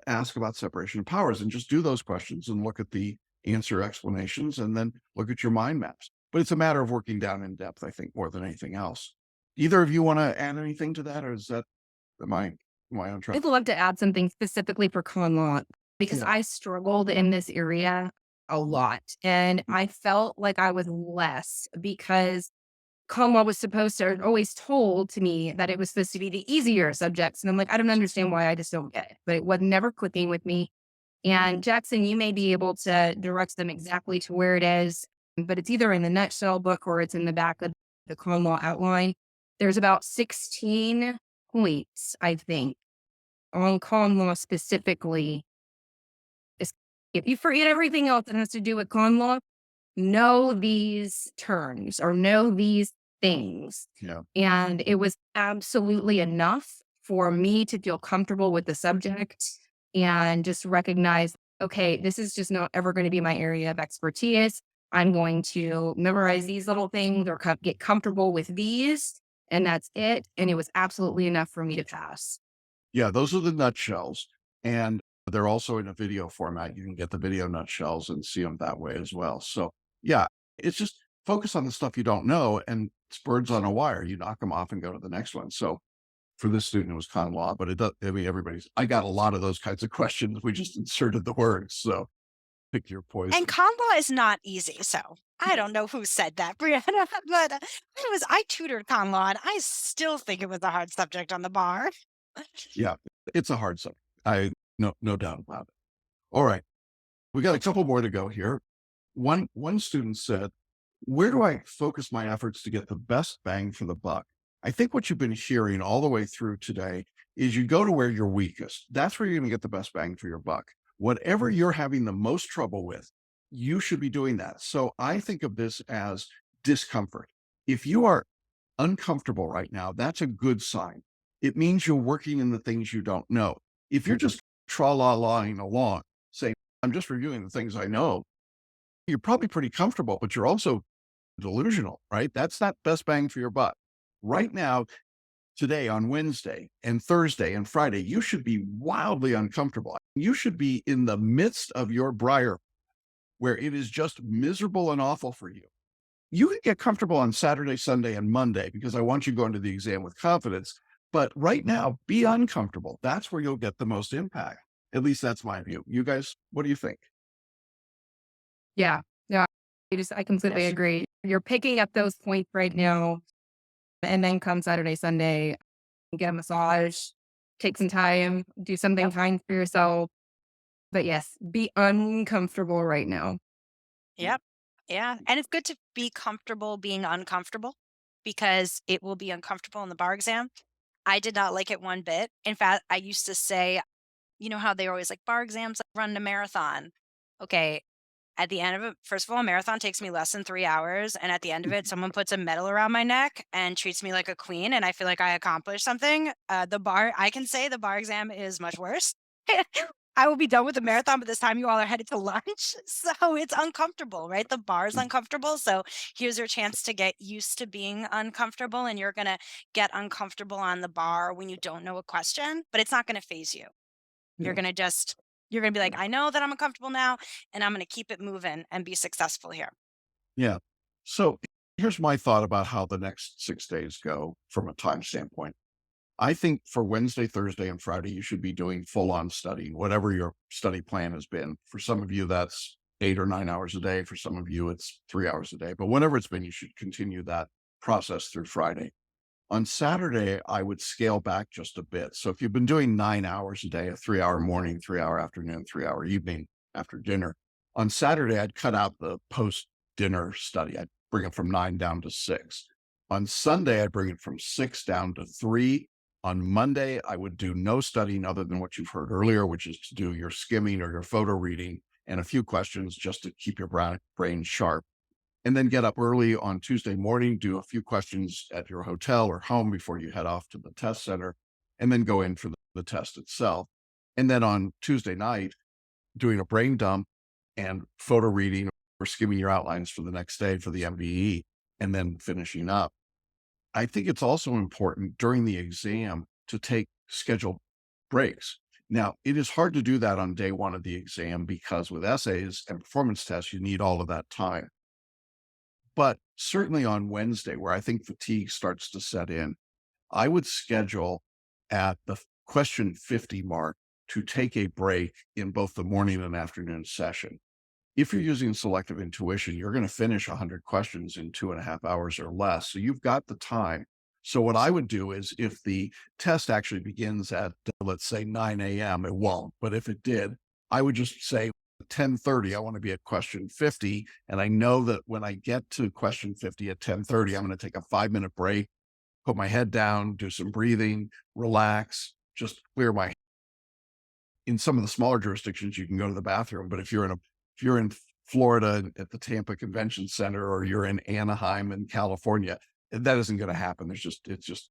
Speaker 1: ask about separation of powers, and just do those questions and look at the answer explanations and then look at your mind maps. But it's a matter of working down in depth, I think, more than anything else. Either of you want to add anything to that, or is that am I on track?
Speaker 3: I'd love to add something specifically for con law because
Speaker 1: Yeah.
Speaker 3: I struggled in this area a lot. And I felt like I was less because con law was supposed to, or always told to me that it was supposed to be the easier subjects. And I'm like, I don't understand why, I just don't get it. But it was never clicking with me. And Jackson, you may be able to direct them exactly to where it is, but it's either in the nutshell book or it's in the back of the con law outline. There's about 16 points, I think, on con law specifically. If you forget everything else that has to do with con law, know these terms or know these things.
Speaker 1: Yeah.
Speaker 3: And it was absolutely enough for me to feel comfortable with the subject and just recognize, okay, this is just not ever going to be my area of expertise. I'm going to memorize these little things or get comfortable with these, and that's it. And it was absolutely enough for me to pass.
Speaker 1: Yeah, those are the nutshells. And they're also in a video format. You can get the video nutshells and see them that way as well. So, yeah, it's just focus on the stuff you don't know, and it's birds on a wire. You knock them off and go to the next one. So, for this student, it was con law, but it does, I mean, I got a lot of those kinds of questions. We just inserted the words. So, pick your poison.
Speaker 2: And con law is not easy. So I don't know who said that, Brianna, but I tutored con law and I still think it was a hard subject on the bar.
Speaker 1: Yeah, it's a hard subject. No doubt about it. All right. We got a couple more to go here. One student said, where do I focus my efforts to get the best bang for the buck? I think what you've been hearing all the way through today is you go to where you're weakest. That's where you're going to get the best bang for your buck. Whatever you're having the most trouble with, you should be doing that. So I think of this as discomfort. If you are uncomfortable right now, that's a good sign. It means you're working in the things you don't know. If you're just tra-la-laing along, saying, I'm just reviewing the things I know, you're probably pretty comfortable, but you're also delusional, right? That's not best bang for your buck. Right now, today on Wednesday and Thursday and Friday, you should be wildly uncomfortable. You should be in the midst of your briar where it is just miserable and awful for you. You can get comfortable on Saturday, Sunday, and Monday because I want you going to the exam with confidence. But right now, be uncomfortable. That's where you'll get the most impact. At least that's my view. You guys, what do you think?
Speaker 3: Yeah. Yeah. I completely agree. You're picking up those points right now. And then come Saturday, Sunday, get a massage, take some time, do something kind for yourself. But yes, be uncomfortable right now.
Speaker 2: Yep. Yeah. And it's good to be comfortable being uncomfortable because it will be uncomfortable in the bar exam. I did not like it one bit. In fact, I used to say, you know how they always like bar exams, like run a marathon. Okay. At the end of it, first of all, a marathon takes me less than 3 hours. And at the end of it, someone puts a medal around my neck and treats me like a queen. And I feel like I accomplished something. I can say the bar exam is much worse. I will be done with the marathon, but this time you all are headed to lunch. So it's uncomfortable, right? The bar is uncomfortable. So here's your chance to get used to being uncomfortable. And you're going to get uncomfortable on the bar when you don't know a question, but it's not going to phase you. You're
Speaker 1: Yeah.
Speaker 2: going to be like, I know that I'm uncomfortable now, and I'm going to keep it moving and be successful here.
Speaker 1: Yeah. So here's my thought about how the next 6 days go from a time standpoint. I think for Wednesday, Thursday, and Friday, you should be doing full on studying, whatever your study plan has been. For some of you, that's 8 or 9 hours a day. For some of you, it's 3 hours a day. But whatever it's been, you should continue that process through Friday. On Saturday, I would scale back just a bit. So if you've been doing 9 hours a day, a 3 hour morning, 3 hour afternoon, 3 hour evening after dinner, on Saturday, I'd cut out the post dinner study. I'd bring it from 9 down to 6. On Sunday, I'd bring it from 6 down to 3. On Monday, I would do no studying other than what you've heard earlier, which is to do your skimming or your photo reading and a few questions just to keep your brain sharp. And then get up early on Tuesday morning, do a few questions at your hotel or home before you head off to the test center, and then go in for the test itself. And then on Tuesday night, doing a brain dump and photo reading or skimming your outlines for the next day for the MBE, and then finishing up. I think it's also important during the exam to take scheduled breaks. Now, it is hard to do that on day one of the exam because with essays and performance tests, you need all of that time. But certainly on Wednesday, where I think fatigue starts to set in, I would schedule at the question 50 mark to take a break in both the morning and afternoon session. If you're using selective intuition, you're going to finish 100 questions in 2.5 hours or less. So you've got the time. So what I would do is if the test actually begins at, let's say 9 a.m., it won't. But if it did, I would just say 10:30, I want to be at question 50. And I know that when I get to question 50 at 10:30, I'm going to take a 5-minute break, put my head down, do some breathing, relax, just clear my in some of the smaller jurisdictions, you can go to the bathroom, but if you're in Florida at the Tampa Convention Center, or you're in Anaheim in California, that isn't going to happen. It's just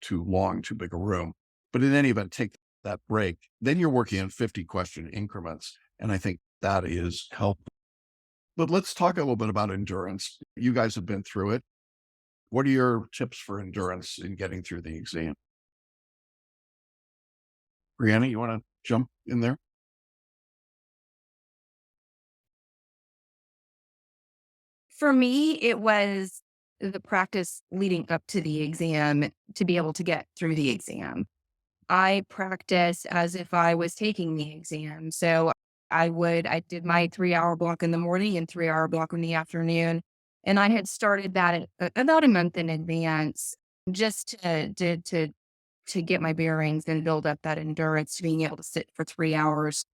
Speaker 1: too long, too big a room. But in any event, take that break. Then you're working in 50 question increments. And I think that is helpful. But let's talk a little bit about endurance. You guys have been through it. What are your tips for endurance in getting through the exam? Brianna, you want to jump in there?
Speaker 3: For me, it was the practice leading up to the exam to be able to get through the exam. I practice as if I was taking the exam. So I did my 3 hour block in the morning and 3 hour block in the afternoon. And I had started that about a month in advance just to get my bearings and build up that endurance to being able to sit for 3 hours.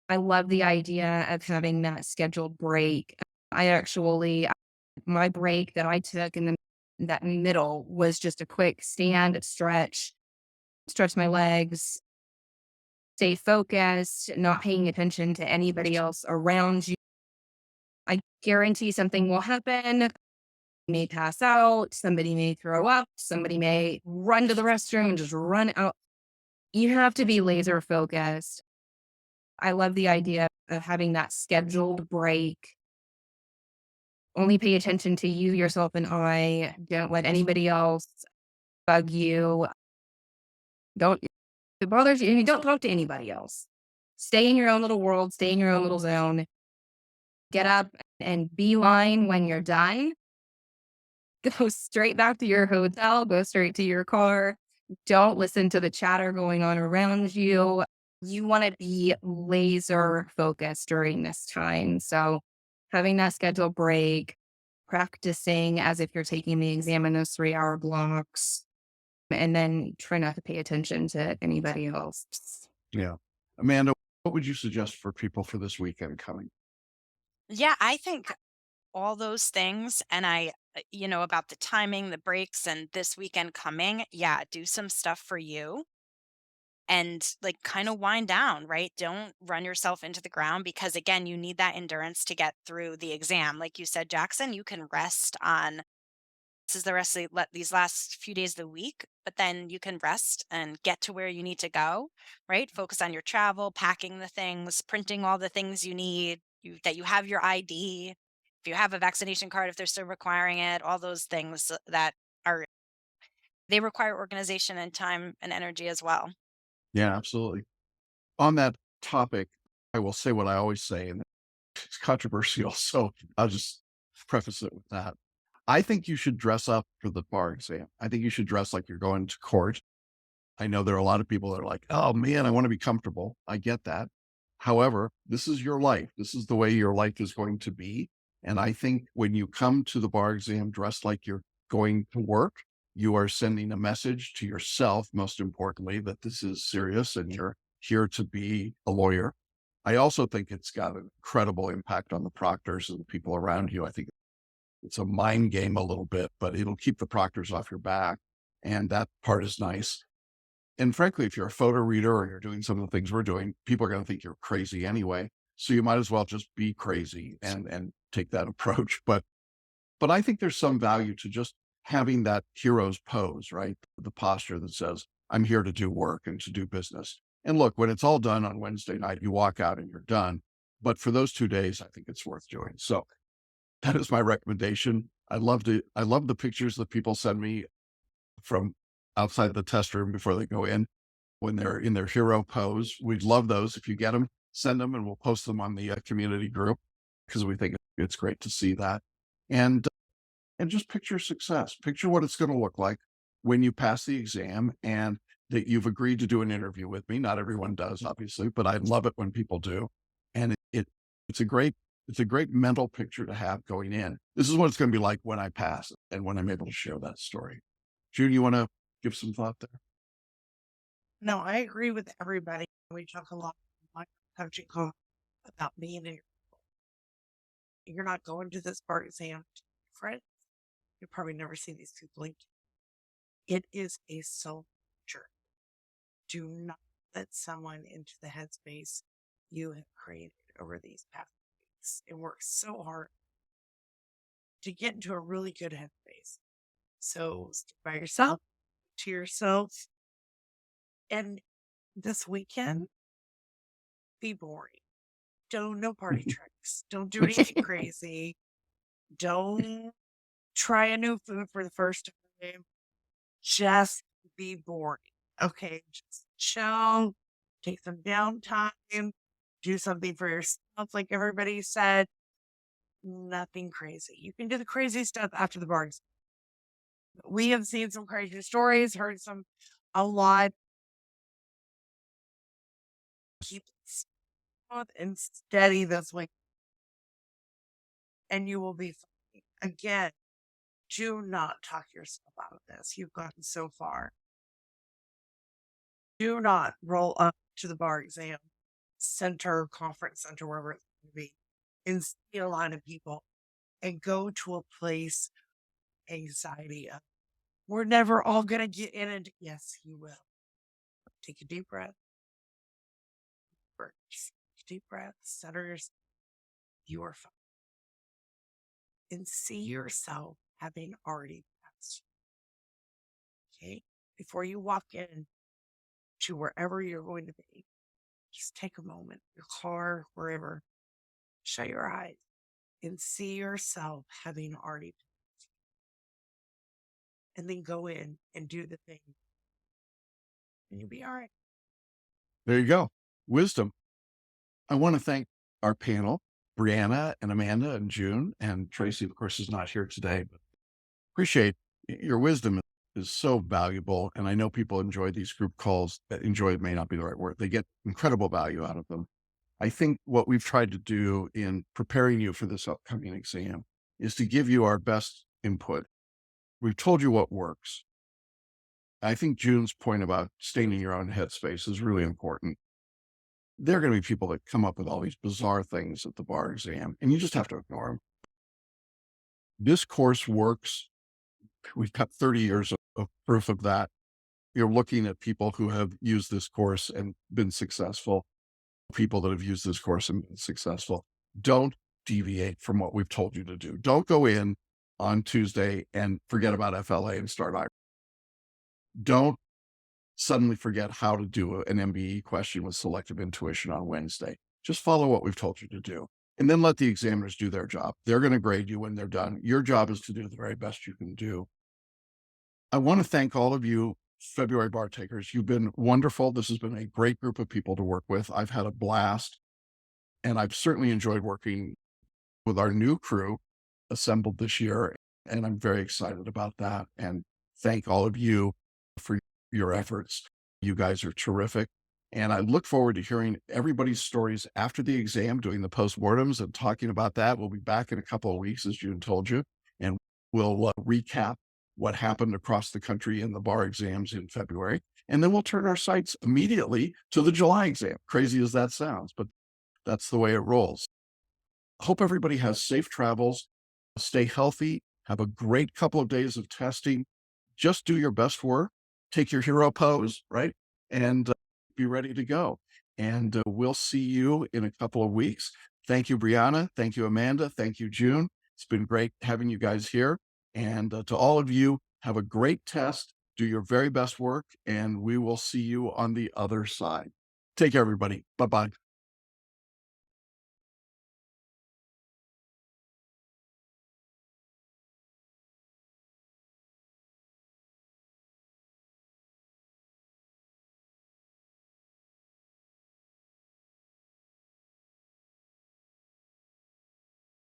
Speaker 3: I love the idea of having that scheduled break. I actually, my break that I took in that middle was just a quick stand, stretch my legs, stay focused, not paying attention to anybody else around you. I guarantee something will happen. You may pass out, somebody may throw up, somebody may run to the restroom and just run out. You have to be laser focused. I love the idea of having that scheduled break. Only pay attention to you, yourself, and I. Don't let anybody else bug you. Don't If it bothers you, don't talk to anybody else. Stay in your own little world, stay in your own little zone. Get up and beeline when you're done. Go straight back to your hotel, go straight to your car. Don't listen to the chatter going on around you. You want to be laser focused during this time. So, having that scheduled break, practicing as if you're taking the exam in those 3 hour blocks, and then try not to pay attention to anybody else.
Speaker 1: Yeah. Amanda, what would you suggest for people for this weekend coming?
Speaker 2: Yeah, I think all those things, and about the timing, the breaks, and this weekend coming, yeah, do some stuff for you and like kind of wind down, right? Don't run yourself into the ground because again, you need that endurance to get through the exam. Like you said, Jackson, you can rest on this is the rest of these last few days of the week, but then you can rest and get to where you need to go, right? Focus on your travel, packing the things, printing all the things you need, that you have your ID, if you have a vaccination card, if they're still requiring it, all those things that are, they require organization and time and energy as well.
Speaker 1: Yeah, absolutely. On that topic, I will say what I always say, and it's controversial, so I'll just preface it with that. I think you should dress up for the bar exam. I think you should dress like you're going to court. I know there are a lot of people that are like, oh man, I want to be comfortable. I get that. However, this is your life. This is the way your life is going to be. And I think when you come to the bar exam dressed like you're going to work, you are sending a message to yourself, most importantly, that this is serious and you're here to be a lawyer. I also think it's got an incredible impact on the proctors and the people around you. I think it's a mind game a little bit, but it'll keep the proctors off your back. And that part is nice. And frankly, if you're a photo reader or you're doing some of the things we're doing, people are going to think you're crazy anyway. So you might as well just be crazy and take that approach. But I think there's some value to just having that hero's pose, right? The posture that says, I'm here to do work and to do business. And look, when it's all done on Wednesday night, you walk out and you're done. But for those 2 days, I think it's worth doing. So that is my recommendation. I love the pictures that people send me from outside the test room before they go in when they're in their hero pose. We'd love those. If you get them, send them and we'll post them on the community group because we think it's great to see that. And just picture success. Picture what it's going to look like when you pass the exam and that you've agreed to do an interview with me. Not everyone does, obviously, but I love it when people do. And it's a great mental picture to have going in. This is what it's going to be like when I pass and when I'm able to share that story. June, you want to give some thought there?
Speaker 4: No, I agree with everybody. We talk a lot on coaching call about being in you're not going to this bar exam, friend. You'll probably never see these people again. It is a soul journey. Do not let someone into the headspace you have created over these past weeks and worked so hard to get into a really good headspace. So stick by yourself, to yourself, and this weekend, be boring. No party tricks. Don't do anything crazy. Don't try a new food for the first time. Just be boring. Okay, just chill, take some downtime, do something for yourself, like everybody said. Nothing crazy. You can do the crazy stuff after the bars. We have seen some crazy stories, heard a lot. Keep it smooth and steady this week, and you will be fine. Again, do not talk yourself out of this. You've gotten so far. Do not roll up to the bar exam center, conference center, wherever it's going to be, and see a lot of people and go to a place anxiety of, we're never all going to get in it. Yes, you will. Take a deep breath. Take a deep breath. Center yourself. You are fine. And see yourself having already passed. Okay? Before you walk in to wherever you're going to be, just take a moment, your car, wherever, shut your eyes and see yourself having already passed. And then go in and do the thing. And you'll be all right.
Speaker 1: There you go. Wisdom. I want to thank our panel, Brianna and Amanda and June, and Tracy, of course, is not here today, but appreciate your wisdom is so valuable. And I know people enjoy these group calls. Enjoy may not be the right word. They get incredible value out of them. I think what we've tried to do in preparing you for this upcoming exam is to give you our best input. We've told you what works. I think June's point about staying in your own headspace is really important. There are going to be people that come up with all these bizarre things at the bar exam, and you just have to ignore them. This course works. We've got 30 years of proof of that. You're looking at people who have used this course and been successful, people that have used this course and been successful. Don't deviate from what we've told you to do. Don't go in on Tuesday and forget about FLA and start IRA. Don't suddenly forget how to do an MBE question with selective intuition on Wednesday. Just follow what we've told you to do. And then let the examiners do their job. They're going to grade you when they're done. Your job is to do the very best you can do. I want to thank all of you February bar takers. You've been wonderful. This has been a great group of people to work with. I've had a blast, and I've certainly enjoyed working with our new crew assembled this year. And I'm very excited about that. And thank all of you for your efforts. You guys are terrific. And I look forward to hearing everybody's stories after the exam, doing the postmortems and talking about that. We'll be back in a couple of weeks, as June told you, and we'll recap what happened across the country in the bar exams in February. And then we'll turn our sights immediately to the July exam. Crazy as that sounds, but that's the way it rolls. Hope everybody has safe travels. Stay healthy. Have a great couple of days of testing. Just do your best work. Take your hero pose, right? And be ready to go. And we'll see you in a couple of weeks. Thank you, Brianna. Thank you, Amanda. Thank you, June. It's been great having you guys here. And to all of you, have a great test. Do your very best work. And we will see you on the other side. Take care, everybody. Bye-bye.